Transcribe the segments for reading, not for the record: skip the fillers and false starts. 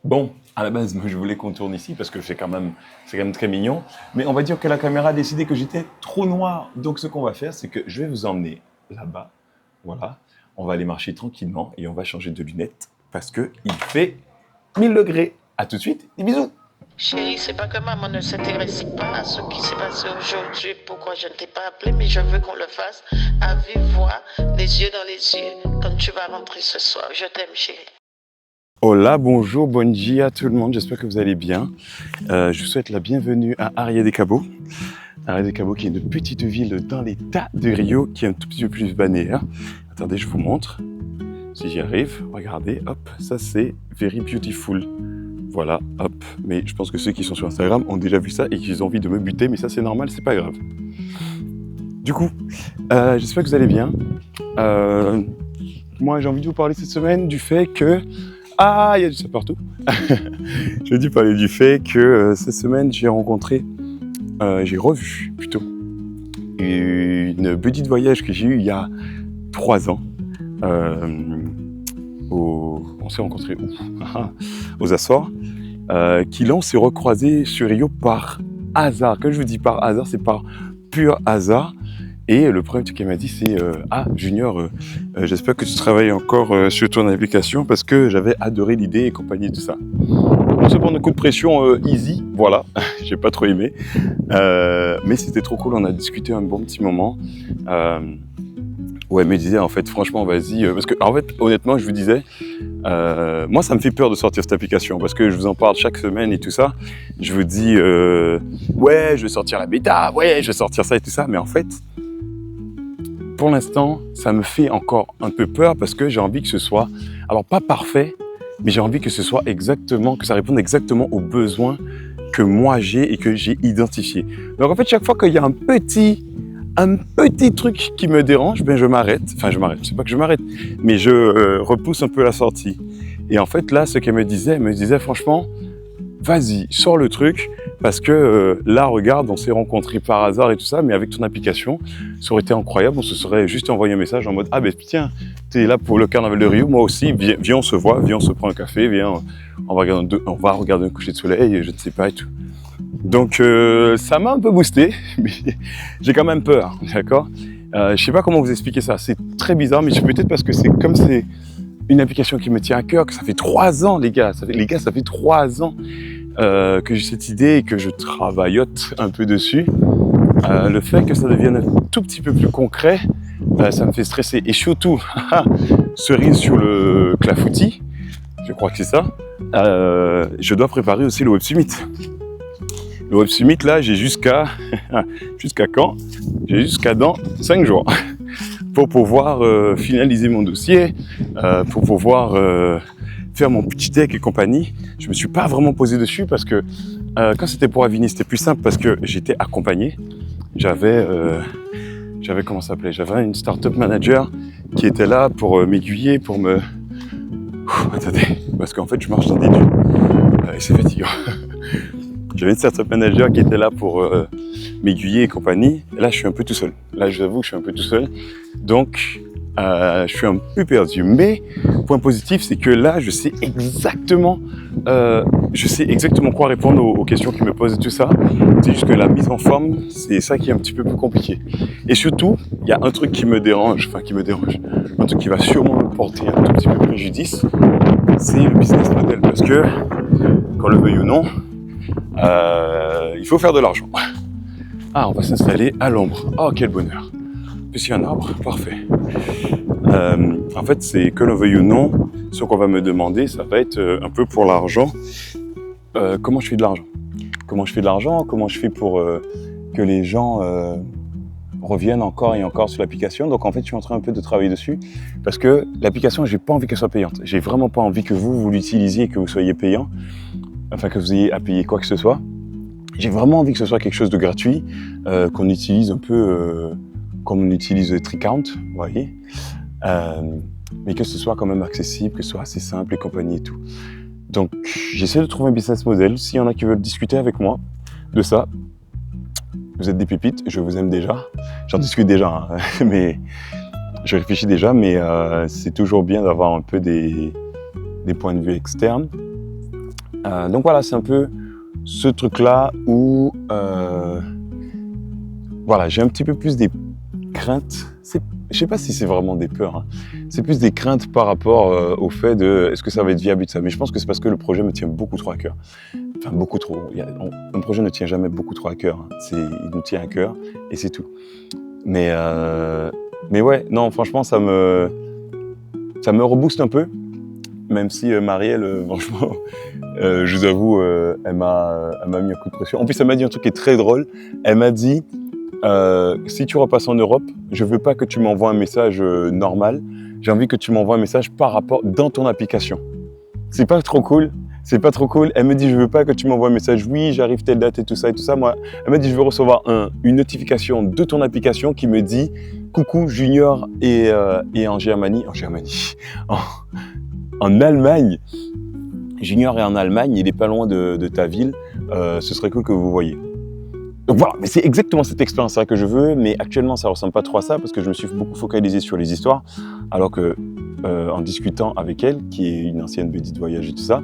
Bon, à la base, moi, je voulais qu'on tourne ici parce que c'est quand même très mignon. Mais on va dire que la caméra a décidé que j'étais trop noir. Donc, ce qu'on va faire, c'est que je vais vous emmener là-bas. Voilà. On va aller marcher tranquillement et on va changer de lunettes parce que il fait 1000 degrés. À tout de suite. Des bisous. Chérie, c'est pas que maman ne s'intéresse pas à ce qui s'est passé aujourd'hui, pourquoi je ne t'ai pas appelé, mais je veux qu'on le fasse à vive voix, les yeux dans les yeux, quand tu vas rentrer ce soir. Je t'aime, chérie. Hola, bonjour, bon dia à tout le monde. J'espère que vous allez bien. Je vous souhaite la bienvenue à Araya de Cabo. Araya de Cabo qui est une petite ville dans l'état de Rio qui est un tout petit peu plus balnéaire. Attendez, je vous montre. Si j'y arrive, regardez, hop, ça c'est very beautiful. Voilà, hop. Mais je pense que ceux qui sont sur Instagram ont déjà vu ça et qu'ils ont envie de me buter, mais ça c'est normal, c'est pas grave. Du coup, j'espère que vous allez bien. Moi j'ai envie de vous parler cette semaine du fait que... Ah, il y a du ça partout. J'ai dû parler du fait que cette semaine j'ai revu plutôt une buddy de voyage que j'ai eue il y a 3 ans. On s'est rencontrés où? Aux Açores. Qui là on s'est recroisés sur Rio par hasard. Quand je vous dis par hasard, c'est par pur hasard. Et le premier truc qu'elle m'a dit, c'est Junior, j'espère que tu travailles encore sur ton application parce que j'avais adoré l'idée et compagnie de tout ça. On se prend un coup de pression easy, voilà, j'ai pas trop aimé. Mais c'était trop cool, on a discuté un bon petit moment. Ouais, elle me disait en fait, franchement, vas-y, parce que en fait, honnêtement, je vous disais, moi, ça me fait peur de sortir cette application parce que je vous en parle chaque semaine et tout ça. Je vous dis, ouais, je vais sortir la bêta, ouais, je vais sortir ça et tout ça, mais en fait, pour l'instant, ça me fait encore un peu peur parce que j'ai envie que ce soit, alors pas parfait, mais j'ai envie que ce soit exactement, que ça réponde exactement aux besoins que moi j'ai et que j'ai identifiés. Donc en fait, chaque fois qu'il y a un petit truc qui me dérange, ben je m'arrête. Enfin, c'est pas que je m'arrête, mais je repousse un peu la sortie. Et en fait, là, ce qu'elle me disait franchement, vas-y, sors le truc, parce que là, regarde, on s'est rencontrés par hasard et tout ça, mais avec ton application, ça aurait été incroyable, on se serait juste envoyé un message en mode, ah ben tiens, t'es là pour le carnaval de Rio, moi aussi, viens on se voit, viens on se prend un café, viens, on va regarder un coucher de soleil, je ne sais pas et tout. Donc ça m'a un peu boosté, mais j'ai quand même peur, d'accord. Je sais pas comment vous expliquer ça, c'est très bizarre, mais peut-être parce que c'est une application qui me tient à cœur, que ça fait 3 ans, les gars, ça fait 3 ans que j'ai cette idée et que je travaillote un peu dessus. Le fait que ça devienne un tout petit peu plus concret, ça me fait stresser. Et surtout, cerise sur le clafoutis, je crois que c'est ça, je dois préparer aussi le Web Summit. Le Web Summit, là, j'ai jusqu'à quand? J'ai jusqu'à dans 5 jours pour pouvoir finaliser mon dossier, pour pouvoir faire mon petit deck et compagnie. Je me suis pas vraiment posé dessus parce que quand c'était pour Avigny, c'était plus simple parce que j'étais accompagné. J'avais comment ça s'appelait? J'avais une startup manager qui était là pour m'aiguiller, pour me... attendez, parce qu'en fait, je marche dans des dunes et c'est fatigant. J'avais une startup manager qui était là pour m'aiguiller et compagnie. Et là, je suis un peu tout seul. Là, je vous avoue, je suis un peu tout seul. Donc, je suis un peu perdu. Mais, point positif, c'est que là, je sais exactement quoi répondre aux questions qu'ils me posent et tout ça. C'est juste que la mise en forme, c'est ça qui est un petit peu plus compliqué. Et surtout, il y a un truc qui me dérange, un truc qui va sûrement me porter un tout petit peu préjudice, c'est le business model. Parce que, qu'on le veuille ou non, il faut faire de l'argent. Ah, on va s'installer à l'ombre. Oh, quel bonheur. Puis il y a un arbre, parfait. En fait, c'est que l'on veuille ou non, ce qu'on va me demander, ça va être un peu pour l'argent. Comment je fais de l'argent? Comment je fais pour que les gens reviennent encore et encore sur l'application? Donc en fait, je suis en train un peu de travailler dessus parce que l'application, j'ai pas envie qu'elle soit payante. J'ai vraiment pas envie que vous l'utilisiez et que vous soyez payant. Enfin, que vous ayez à payer quoi que ce soit. J'ai vraiment envie que ce soit quelque chose de gratuit, qu'on utilise un peu comme on utilise Tricount, vous voyez, mais que ce soit quand même accessible, que ce soit assez simple et compagnie et tout. Donc, j'essaie de trouver un business model. S'il y en a qui veulent discuter avec moi de ça, vous êtes des pépites, je vous aime déjà. J'en discute déjà, hein, mais je réfléchis déjà, mais c'est toujours bien d'avoir un peu des points de vue externes. Donc voilà, c'est un peu ce truc-là où voilà, j'ai un petit peu plus des craintes. Je sais pas si c'est vraiment des peurs, hein. C'est plus des craintes par rapport au fait de est-ce que ça va être viable et tout ça. Mais je pense que c'est parce que le projet me tient beaucoup trop à cœur. Enfin, beaucoup trop. Un projet ne tient jamais beaucoup trop à cœur, hein. Il nous tient à cœur et c'est tout. Mais ouais, non, franchement, ça me rebooste un peu. Même si Marielle, franchement, je vous avoue, elle m'a mis un coup de pression. En plus, elle m'a dit un truc qui est très drôle. Elle m'a dit, si tu repasses en Europe, je veux pas que tu m'envoies un message normal. J'ai envie que tu m'envoies un message par rapport dans ton application. C'est pas trop cool. C'est pas trop cool. Elle me dit, je veux pas que tu m'envoies un message. Oui, j'arrive telle date et tout ça et tout ça. Moi, elle m'a dit, je veux recevoir une notification de ton application qui me dit, coucou Junior et en Germanie, en Allemagne. Junior est en Allemagne, il est pas loin de ta ville. Ce serait cool que vous voyiez. Donc voilà, mais c'est exactement cette expérience-là que je veux, mais actuellement ça ressemble pas trop à ça parce que je me suis beaucoup focalisé sur les histoires, alors que en discutant avec elle, qui est une ancienne buddy de voyage et tout ça,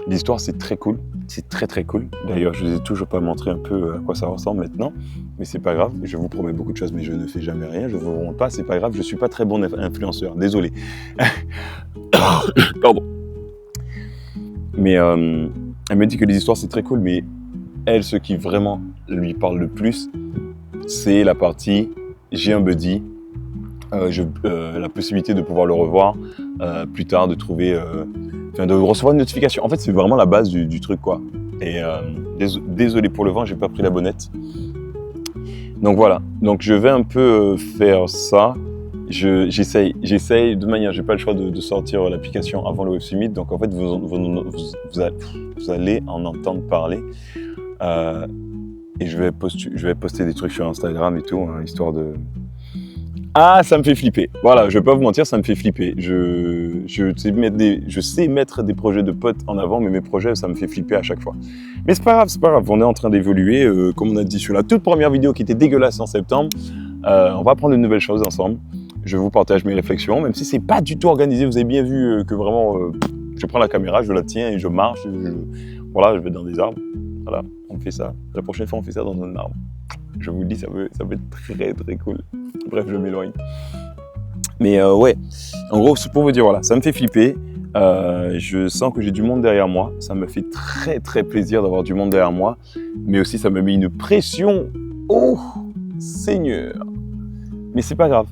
l'histoire c'est très cool, c'est très très cool. D'ailleurs, je ne vous ai toujours pas montré un peu à quoi ça ressemble maintenant, mais c'est pas grave, je vous promets beaucoup de choses, mais je ne fais jamais rien, je vous montre pas, c'est pas grave, je suis pas très bon influenceur, désolé. Pardon. Mais elle me dit que les histoires c'est très cool, mais elle, ce qui vraiment lui parle le plus, c'est la partie j'ai un buddy, la possibilité de pouvoir le revoir plus tard, de trouver, de recevoir une notification. En fait, c'est vraiment la base du truc, quoi. Et désolé pour le vent, j'ai pas pris la bonnette. Donc voilà, donc je vais un peu faire ça. J'essaye, de manière, j'ai pas le choix de sortir l'application avant le Web Summit, donc en fait vous allez en entendre parler et je vais poster des trucs sur Instagram et tout, hein, histoire de... Ah, ça me fait flipper, voilà, je vais pas vous mentir, ça me fait flipper, je sais mettre des projets de potes en avant, mais mes projets, ça me fait flipper à chaque fois. Mais c'est pas grave, on est en train d'évoluer, comme on a dit sur la toute première vidéo qui était dégueulasse en septembre, on va apprendre de nouvelles choses ensemble. Je vous partage mes réflexions, même si c'est pas du tout organisé. Vous avez bien vu que vraiment, je prends la caméra, je la tiens et je marche. Voilà, je vais dans des arbres. Voilà, on fait ça. La prochaine fois, on fait ça dans un arbre. Je vous le dis, ça va être très très cool. Bref, je m'éloigne. Mais ouais, en gros, c'est pour vous dire, voilà, ça me fait flipper. Je sens que j'ai du monde derrière moi. Ça me fait très très plaisir d'avoir du monde derrière moi. Mais aussi, ça me met une pression. Oh, Seigneur. Mais c'est pas grave.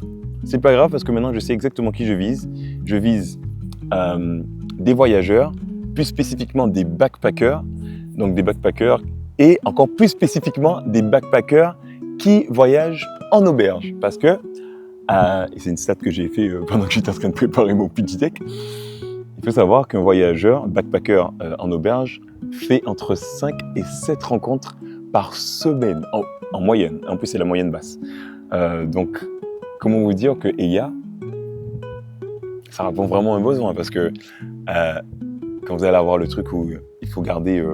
C'est pas grave parce que maintenant je sais exactement qui je vise. Je vise des voyageurs, plus spécifiquement des backpackers, donc des backpackers et encore plus spécifiquement des backpackers qui voyagent en auberge. Parce que, et c'est une stat que j'ai fait pendant que j'étais en train de préparer mon pitch deck, il faut savoir qu'un voyageur, backpacker en auberge, fait entre 5 et 7 rencontres par semaine, en moyenne. En plus, c'est la moyenne basse. Donc, comment vous dire que EIA, ça répond vraiment à un besoin parce que quand vous allez avoir le truc où il faut garder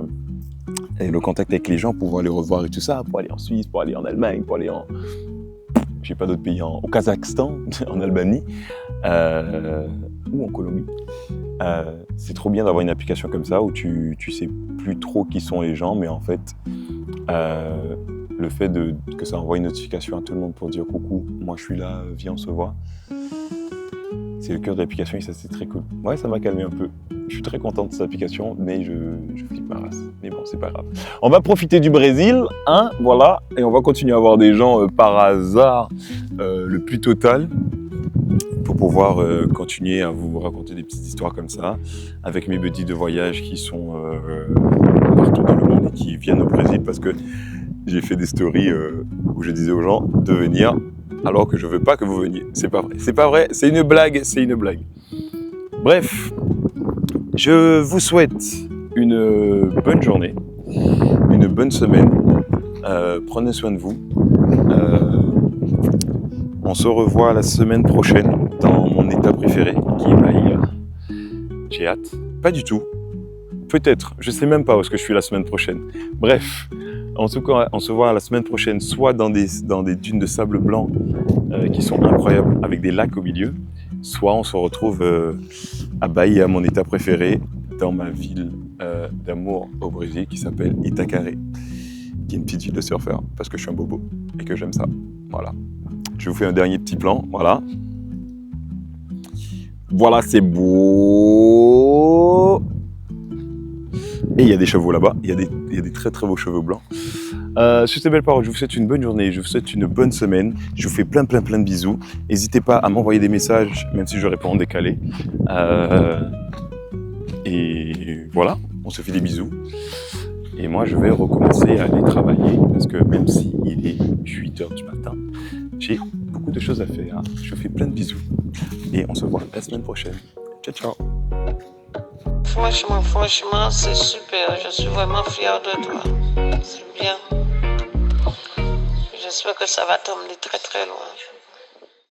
le contact avec les gens pour pouvoir les revoir et tout ça, pour aller en Suisse, pour aller en Allemagne, pour aller en... je sais pas d'autres pays, au Kazakhstan, en Albanie ou en Colombie. C'est trop bien d'avoir une application comme ça où tu sais plus trop qui sont les gens, mais en fait... le fait que ça envoie une notification à tout le monde pour dire coucou, moi je suis là, viens on se voit. C'est le cœur de l'application et ça c'est très cool. Ouais, ça m'a calmé un peu. Je suis très content de cette application, mais je flippe ma race. Mais bon, c'est pas grave. On va profiter du Brésil, hein, voilà, et on va continuer à avoir des gens par hasard le plus total pour pouvoir continuer à vous raconter des petites histoires comme ça avec mes buddies de voyage qui sont partout dans le monde et qui viennent au Brésil parce que j'ai fait des stories où je disais aux gens de venir alors que je veux pas que vous veniez. C'est pas vrai, c'est une blague. Bref, je vous souhaite une bonne journée, une bonne semaine. Prenez soin de vous. On se revoit la semaine prochaine dans mon état préféré qui est Bahia. J'ai hâte. Pas du tout. Peut-être. Je sais même pas où est-ce que je suis la semaine prochaine. Bref. En tout cas, on se voit la semaine prochaine, soit dans des dunes de sable blanc qui sont incroyables, avec des lacs au milieu, soit on se retrouve à Bahia, mon état préféré, dans ma ville d'amour au Brésil qui s'appelle Itacaré, qui est une petite ville de surfeurs, parce que je suis un bobo et que j'aime ça. Voilà. Je vous fais un dernier petit plan, voilà. Voilà, c'est beau. Et il y a des chevaux là-bas, il y a des très très beaux chevaux blancs. Sur ces belles paroles, je vous souhaite une bonne journée, je vous souhaite une bonne semaine. Je vous fais plein de bisous. N'hésitez pas à m'envoyer des messages, même si je réponds en décalé. Et voilà, on se fait des bisous. Et moi, je vais recommencer à aller travailler, parce que même si il est 8h du matin, j'ai beaucoup de choses à faire. Je vous fais plein de bisous. Et on se voit la semaine prochaine. Ciao, ciao. Franchement, c'est super. Je suis vraiment fière de toi. C'est bien. J'espère que ça va t'emmener très très loin.